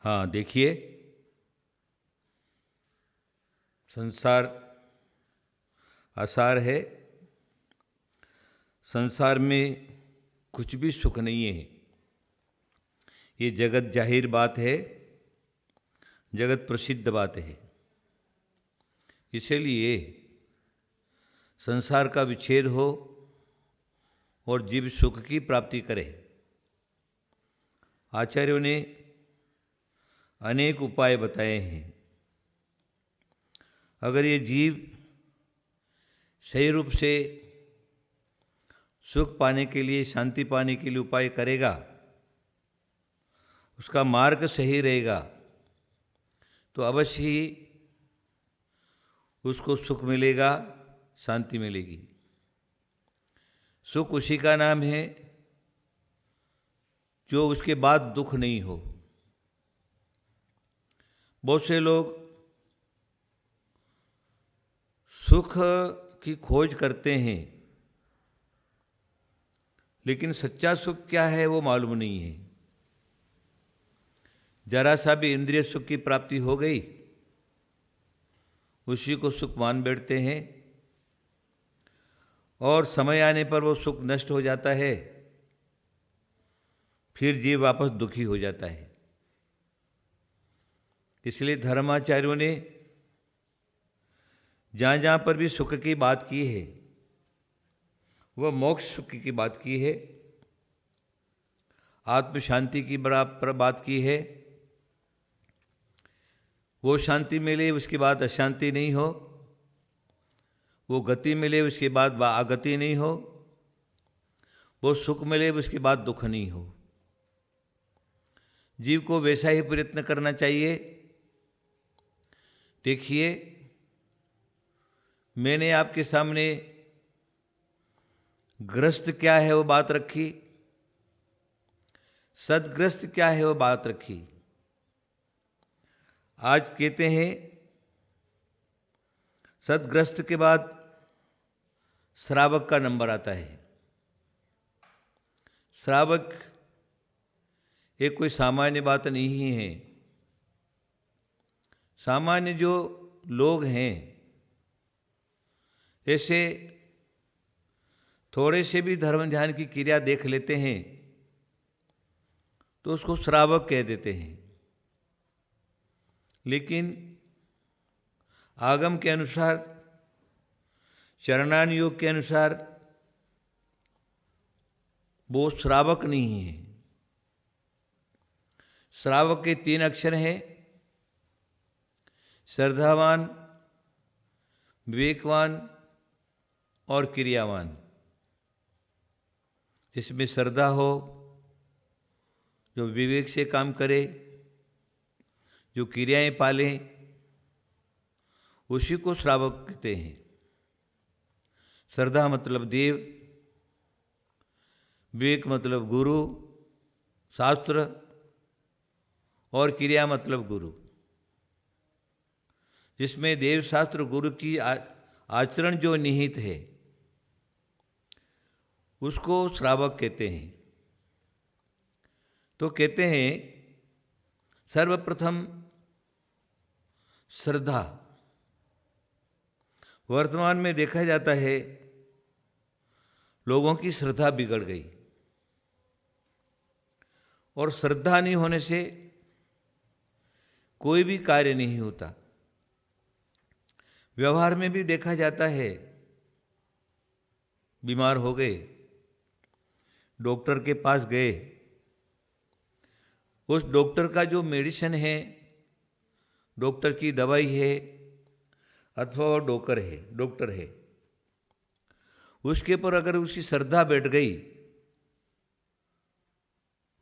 हाँ, देखिए, संसार आसार है। संसार में कुछ भी सुख नहीं है। ये जगत जाहिर बात है, जगत प्रसिद्ध बात है। इसीलिए संसार का विच्छेद हो और जीव सुख की प्राप्ति करे। आचार्यों ने अनेक उपाय बताए हैं। अगर ये जीव सही रूप से सुख पाने के लिए, शांति पाने के लिए उपाय करेगा, उसका मार्ग सही रहेगा, तो अवश्य ही उसको सुख मिलेगा, शांति मिलेगी। सुख उसी का नाम है जो उसके बाद दुख नहीं हो। बहुत से लोग सुख की खोज करते हैं, लेकिन सच्चा सुख क्या है वो मालूम नहीं है। जरा सा भी इंद्रिय सुख की प्राप्ति हो गई, उसी को सुख मान बैठते हैं और समय आने पर वो सुख नष्ट हो जाता है। फिर जीव वापस दुखी हो जाता है। इसलिए धर्माचार्यों ने जहाँ जहाँ पर भी सुख की बात की है, वह मोक्ष सुख की बात की है, आत्म शांति की बराबर बात की है। वो शांति मिले उसके बाद अशांति नहीं हो, वो गति मिले उसके बाद आगति नहीं हो, वो सुख मिले उसके बाद दुख नहीं हो। जीव को वैसा ही प्रयत्न करना चाहिए। देखिए, मैंने आपके सामने ग्रस्त क्या है वो बात रखी, सदग्रस्त क्या है वो बात रखी। आज कहते हैं सदग्रस्त के बाद श्रावक का नंबर आता है। श्रावक एक कोई सामान्य बात नहीं है। सामान्य जो लोग हैं, ऐसे थोड़े से भी धर्म ध्यान की क्रिया देख लेते हैं तो उसको श्रावक कह देते हैं। लेकिन आगम के अनुसार, चरणान योग के अनुसार वो श्रावक नहीं है। श्रावक के 3 अक्षर हैं: श्रद्धावान, विवेकवान और क्रियावान। जिसमें श्रद्धा हो, जो विवेक से काम करे, जो क्रियाएं पाले, उसी को श्रावक कहते हैं। श्रद्धा मतलब देव, विवेक मतलब गुरु, शास्त्र, और क्रिया मतलब गुरु। जिसमें देव, शास्त्र, गुरु की आचरण जो निहित है, उसको श्रावक कहते हैं। तो कहते हैं सर्वप्रथम श्रद्धा। वर्तमान में देखा जाता है लोगों की श्रद्धा बिगड़ गई, और श्रद्धा नहीं होने से कोई भी कार्य नहीं होता। व्यवहार में भी देखा जाता है, बीमार हो गए, डॉक्टर के पास गए, उस डॉक्टर का जो मेडिसिन है, डॉक्टर की दवाई है, अथवा वो डॉक्टर है, उसके ऊपर अगर उसकी श्रद्धा बैठ गई,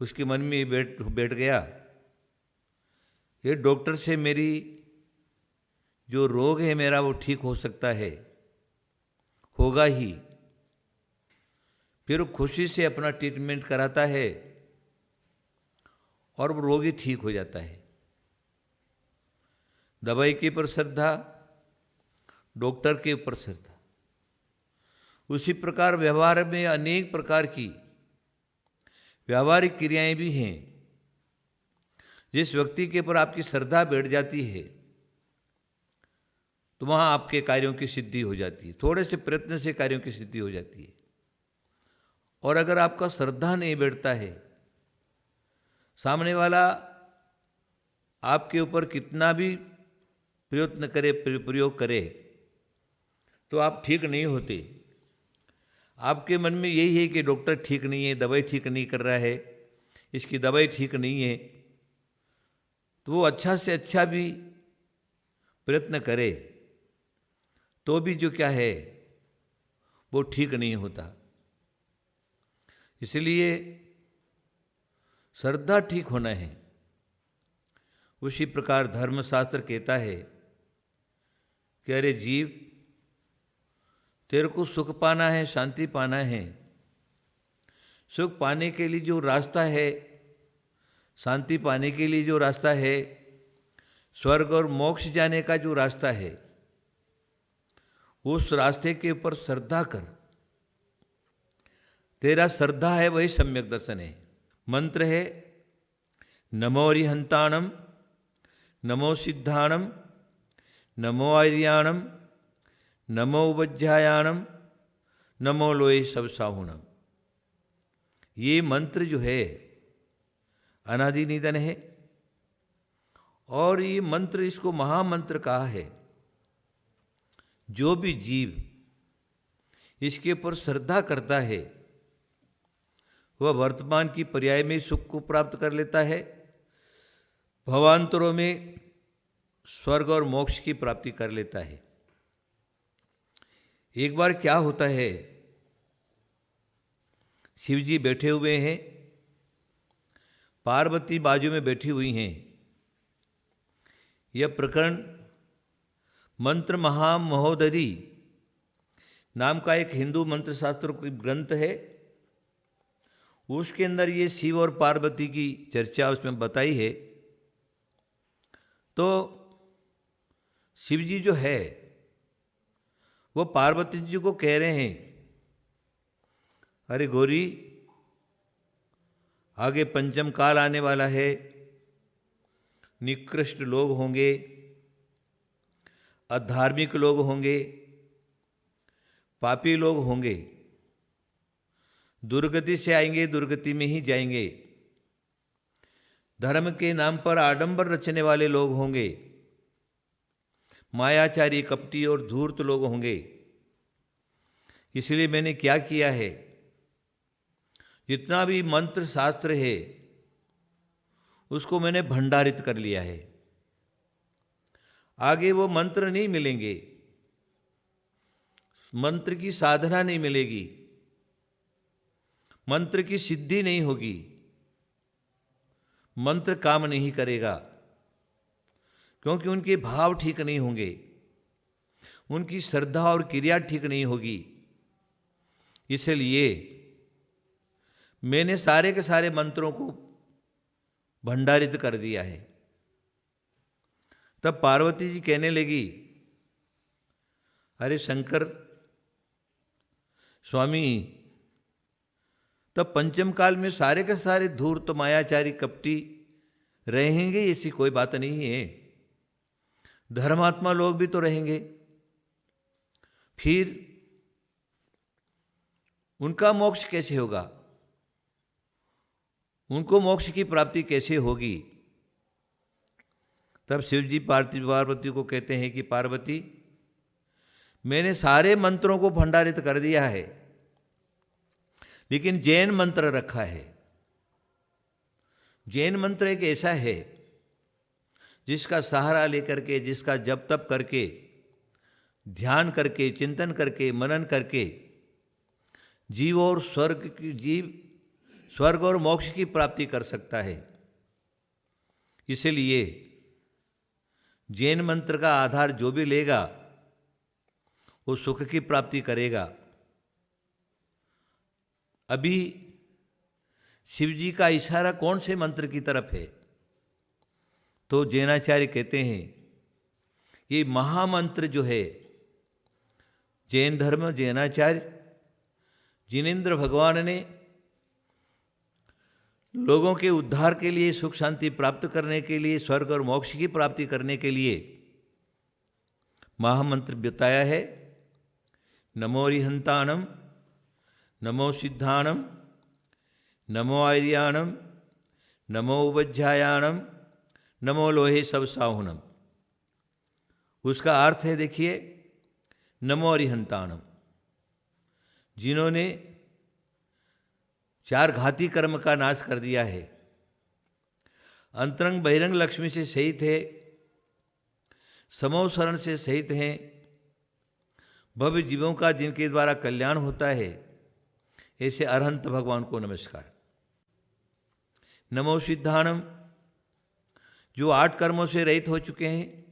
उसके मन में बैठ गया, ये डॉक्टर से मेरी जो रोग है मेरा वो ठीक हो सकता है, होगा ही, फिर वो खुशी से अपना ट्रीटमेंट कराता है और वो रोगी ठीक हो जाता है। दवाई के ऊपर श्रद्धा, डॉक्टर के ऊपर श्रद्धा। उसी प्रकार व्यवहार में अनेक प्रकार की व्यावहारिक क्रियाएं भी हैं जिस व्यक्ति के ऊपर आपकी श्रद्धा बैठ जाती है तो वहाँ आपके कार्यों की सिद्धि हो जाती है, थोड़े से प्रयत्न से कार्यों की सिद्धि हो जाती है। और अगर आपका श्रद्धा नहीं बैठता है, सामने वाला आपके ऊपर कितना भी प्रयत्न करे, प्रयोग करे, तो आप ठीक नहीं होते। आपके मन में यही है कि डॉक्टर ठीक नहीं है, दवाई ठीक नहीं कर रहा है, इसकी दवाई ठीक नहीं है, तो वो अच्छा से अच्छा भी प्रयत्न करे तो भी जो क्या है वो ठीक नहीं होता। इसलिए श्रद्धा ठीक होना है। उसी प्रकार धर्मशास्त्र कहता है कि अरे जीव, तेरे को सुख पाना है, शांति पाना है, सुख पाने के लिए जो रास्ता है, शांति पाने के लिए जो रास्ता है, स्वर्ग और मोक्ष जाने का जो रास्ता है, उस रास्ते के ऊपर श्रद्धा कर। तेरा श्रद्धा है वही सम्यक दर्शन है। मंत्र है नमो अरिहंताणम, नमो सिद्धाणम, नमो आर्याणम, नमो वज्रायाणम, नमो लोए सब साहुणम। ये मंत्र जो है अनादि निधन है और ये मंत्र, इसको महामंत्र कहा है। जो भी जीव इसके ऊपर श्रद्धा करता है वह वर्तमान की पर्याय में सुख को प्राप्त कर लेता है, भवांतरों में स्वर्ग और मोक्ष की प्राप्ति कर लेता है। एक बार क्या होता है, शिव जी बैठे हुए हैं, पार्वती बाजू में बैठी हुई हैं। यह प्रकरण मंत्र महामहोदरी नाम का एक हिंदू मंत्र शास्त्र का ग्रंथ है, उसके अंदर ये शिव और पार्वती की चर्चा उसमें बताई है। तो शिव जी जो है वो पार्वती जी को कह रहे हैं, अरे गौरी, आगे पंचम काल आने वाला है, निकृष्ट लोग होंगे, अधार्मिक लोग होंगे, पापी लोग होंगे, दुर्गति से आएंगे, दुर्गति में ही जाएंगे, धर्म के नाम पर आडंबर रचने वाले लोग होंगे, मायाचारी, कपटी और धूर्त लोग होंगे। इसलिए मैंने क्या किया है, जितना भी मंत्र शास्त्र है उसको मैंने भंडारित कर लिया है। आगे वो मंत्र नहीं मिलेंगे, मंत्र की साधना नहीं मिलेगी, मंत्र की सिद्धि नहीं होगी, मंत्र काम नहीं करेगा, क्योंकि उनके भाव ठीक नहीं होंगे, उनकी श्रद्धा और क्रिया ठीक नहीं होगी। इसलिए मैंने सारे के सारे मंत्रों को भंडारित कर दिया है। तब पार्वती जी कहने लगी, अरे शंकर स्वामी, तब पंचम काल में सारे के सारे धूर्त, मायाचारी, कपटी रहेंगे, ऐसी कोई बात नहीं है, धर्मात्मा लोग भी तो रहेंगे। फिर उनका मोक्ष कैसे होगा, उनको मोक्ष की प्राप्ति कैसे होगी? तब शिव जी पार्वती को कहते हैं कि पार्वती, मैंने सारे मंत्रों को भंडारित कर दिया है, लेकिन जैन मंत्र रखा है। जैन मंत्र एक ऐसा है जिसका सहारा लेकर के, जिसका जप तप करके, ध्यान करके, चिंतन करके, मनन करके जीव स्वर्ग और मोक्ष की प्राप्ति कर सकता है। इसलिए जैन मंत्र का आधार जो भी लेगा वो सुख की प्राप्ति करेगा। अभी शिव जी का इशारा कौन से मंत्र की तरफ है? तो जैनाचार्य कहते हैं ये महामंत्र जो है, जैन धर्म, जैनाचार्य जिनेन्द्र भगवान ने लोगों के उद्धार के लिए, सुख शांति प्राप्त करने के लिए, स्वर्ग और मोक्ष की प्राप्ति करने के लिए महामंत्र बताया है। नमो अरिहंताणम, नमो सिद्धाणम, नमो आर्याणम, नमो उपध्यायाणम, नमो लोहे सब साहुनम। उसका अर्थ है, देखिए, नमो अरिहंताणम, जिन्होंने 4 घाती कर्म का नाश कर दिया है, अंतरंग बहिरंग लक्ष्मी से सहित है, समो शरण से सहित हैं, भव्य जीवों का जिनके द्वारा कल्याण होता है, ऐसे अरहंत भगवान को नमस्कार। नमो सिद्धाणम, जो 8 कर्मों से रहित हो चुके हैं,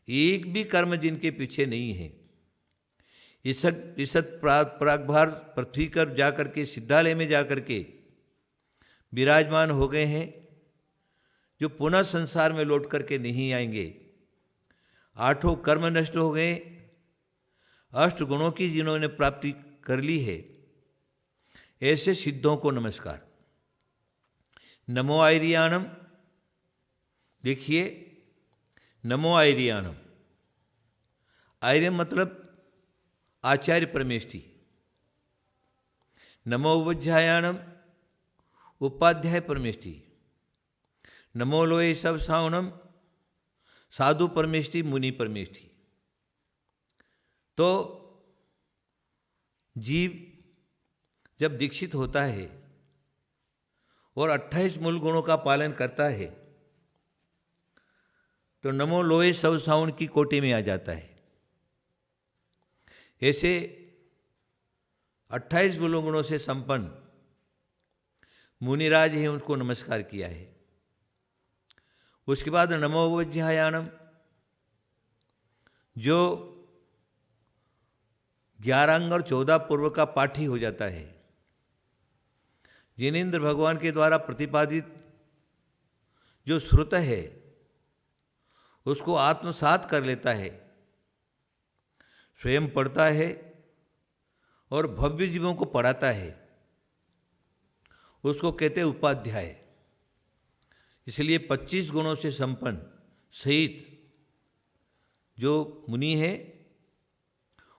एक भी कर्म जिनके पीछे नहीं है, ईसत प्रागभार पृथ्वी कर जाकर के सिद्धालय में जाकर के विराजमान हो गए हैं, जो पुनः संसार में लौट करके नहीं आएंगे। 8 कर्म नष्ट हो गए, 8 गुणों की जिन्होंने प्राप्ति कर ली है, ऐसे सिद्धों को नमस्कार। नमो आर्याणम, देखिए, नमो आर्याणम, आर्य मतलब आचार्य परमेष्टि। नमो उपध्यायाणम, उपाध्याय परमेष्टि। नमो लोहे सब सावनम, साधु परमेष्टि, मुनि परमेष्टि। तो जीव जब दीक्षित होता है और 28 मूल गुणों का पालन करता है, तो नमो लोहे सब सावन की कोटि में आ जाता है। ऐसे 28 मूल गुणों से संपन्न मुनिराज हैं, उनको नमस्कार किया है। उसके बाद नमो उपध्यायाणम, जो 11 अंग और 14 पूर्व का पाठी हो जाता है, जिनेन्द्र भगवान के द्वारा प्रतिपादित जो श्रुत है उसको आत्मसात कर लेता है, स्वयं पढ़ता है और भव्य जीवों को पढ़ाता है, उसको कहते हैं उपाध्याय। इसलिए 25 गुणों से संपन्न सहित जो मुनि है,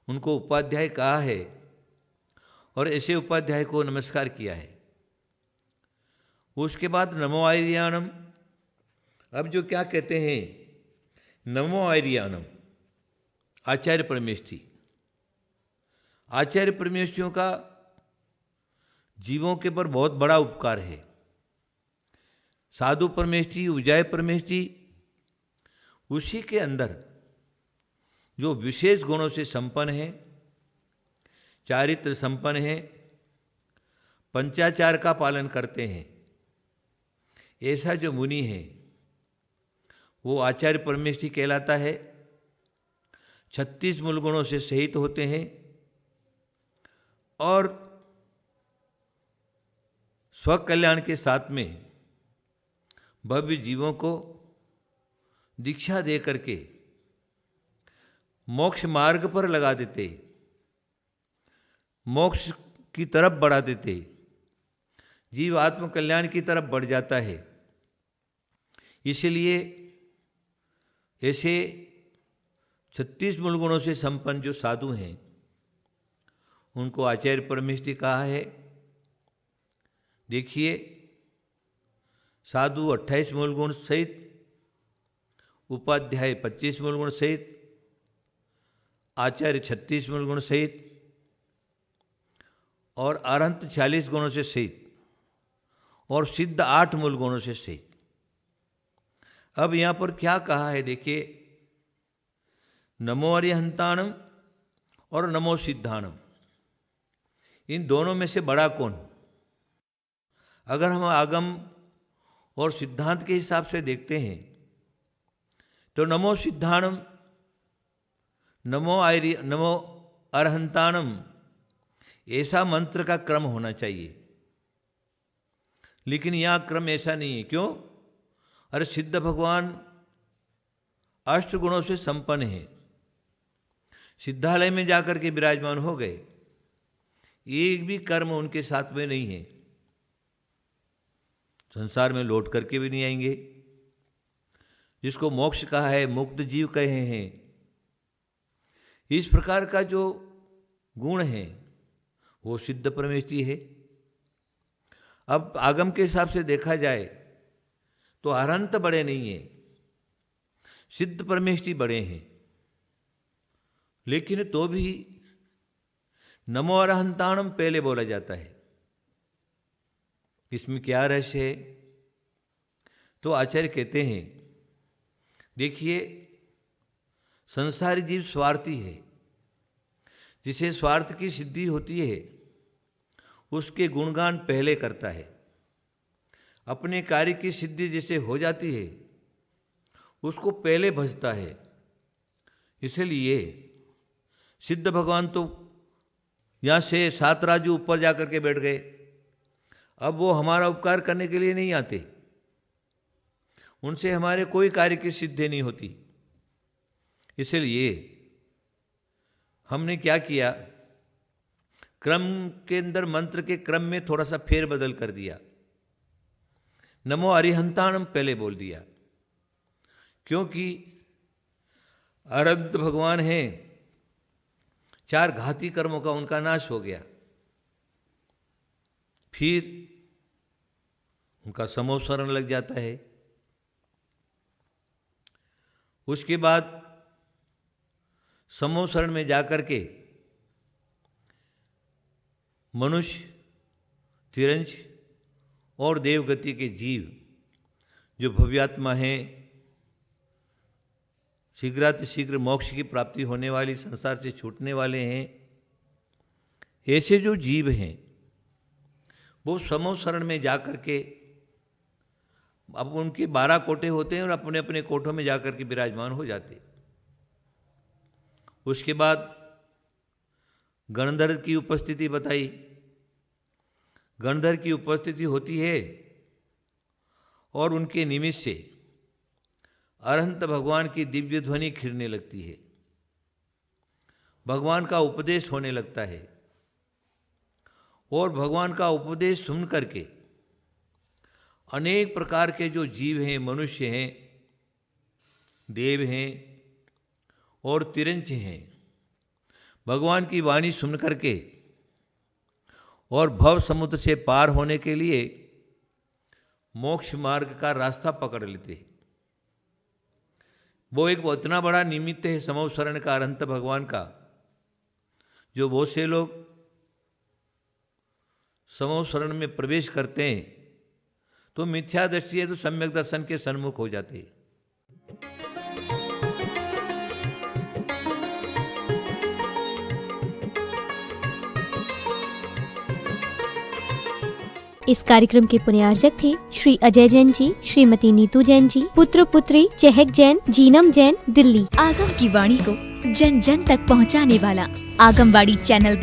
उनको उपाध्याय कहा है और ऐसे उपाध्याय को नमस्कार किया है। उसके बाद नमो आर्याणम, अब जो क्या कहते हैं, नमो आर्याणम, आचार्य परमेष्टि। आचार्य परमेष्टियों का जीवों के पर बहुत बड़ा उपकार है। साधु परमेष्टि, उजाय परमेष्टि, उसी के अंदर जो विशेष गुणों से संपन्न है, चारित्र संपन्न है, पंचाचार का पालन करते हैं, ऐसा जो मुनि है वो आचार्य परमेष्टि कहलाता है। 36 मूल गुणों से सहित होते हैं और स्वकल्याण के साथ में भव्य जीवों को दीक्षा दे करके मोक्ष मार्ग पर लगा देते, मोक्ष की तरफ बढ़ा देते, जीव आत्म कल्याण की तरफ बढ़ जाता है। इसलिए ऐसे 36 मूल गुणों से संपन्न जो साधु हैं, उनको आचार्य परमेष्टि कहा है। देखिए, साधु 28 मूल गुण सहित, उपाध्याय 25 मूल गुण सहित, आचार्य 36 मूल गुण सहित और अरहंत 46 गुणों से सहित और सिद्ध 8 मूल गुणों से सहित। अब यहाँ पर क्या कहा है, देखिए, नमो अरिहंताणम और नमो सिद्धाणम, इन दोनों में से बड़ा कौन? अगर हम आगम और सिद्धांत के हिसाब से देखते हैं तो नमो सिद्धाणम, नमो अरहंताणम, ऐसा मंत्र का क्रम होना चाहिए। लेकिन यहाँ क्रम ऐसा नहीं है। क्यों? अरे सिद्ध भगवान 8 गुणों से संपन्न है, सिद्धालय में जाकर के विराजमान हो गए, एक भी कर्म उनके साथ में नहीं है। संसार में लौट करके भी नहीं आएंगे। जिसको मोक्ष कहा है, मुक्त जीव कहे हैं, इस प्रकार का जो गुण है वो सिद्ध परमेष्टि है। अब आगम के हिसाब से देखा जाए तो अरहंत बड़े नहीं हैं, सिद्ध परमेष्टि बड़े हैं, लेकिन तो भी नमो अरहंताणम पहले बोला जाता है। इसमें क्या रहस्य है? तो आचार्य कहते हैं, देखिए संसारी जीव स्वार्थी है, जिसे स्वार्थ की सिद्धि होती है उसके गुणगान पहले करता है। अपने कार्य की सिद्धि जैसे हो जाती है उसको पहले भजता है। इसलिए सिद्ध भगवान तो यहाँ से 7 राजू ऊपर जा कर के बैठ गए, अब वो हमारा उपकार करने के लिए नहीं आते, उनसे हमारे कोई कार्य की सिद्धि नहीं होती। इसलिए हमने क्या किया, क्रम के अंदर मंत्र के क्रम में थोड़ा सा फेर बदल कर दिया, नमो अरिहंताणम पहले बोल दिया, क्योंकि अरहंत भगवान हैं, 4 घाती कर्मों का उनका नाश हो गया। फिर उनका समोपसरण लग जाता है। उसके बाद समोपसरण में जाकर के मनुष्य, तिरंज और देवगति के जीव जो भव्यात्मा हैं, शीघ्रातिशीघ्र मोक्ष की प्राप्ति होने वाली, संसार से छूटने वाले हैं, ऐसे जो जीव हैं वो समोपसरण में जाकर के, अब उनके 12 कोटे होते हैं और अपने अपने कोठों में जाकर के विराजमान हो जाते। उसके बाद गणधर की उपस्थिति बताई। गणधर की उपस्थिति होती है और उनके निमित्त से अरहंत भगवान की दिव्य ध्वनि खिलने लगती है, भगवान का उपदेश होने लगता है, और भगवान का उपदेश सुन करके अनेक प्रकार के जो जीव हैं, मनुष्य हैं, देव हैं और तिरंच हैं, भगवान की वाणी सुन करके और भव समुद्र से पार होने के लिए मोक्ष मार्ग का रास्ता पकड़ लेते हैं। वो एक इतना बड़ा निमित्त है समोपसरण का, अरहंत भगवान का, जो बहुत से लोग समोपसरण में प्रवेश करते हैं तो मिथ्या दृष्टि है तो सम्यक दर्शन के सन्मुख हो जाते हैं। इस कार्यक्रम के पुण्यार्जक थे श्री अजय जैन जी, श्रीमती नीतू जैन जी, पुत्र पुत्री चहक जैन, जीनम जैन, दिल्ली। आगम की वाणी को जन जन तक पहुंचाने वाला आगमवाणी चैनल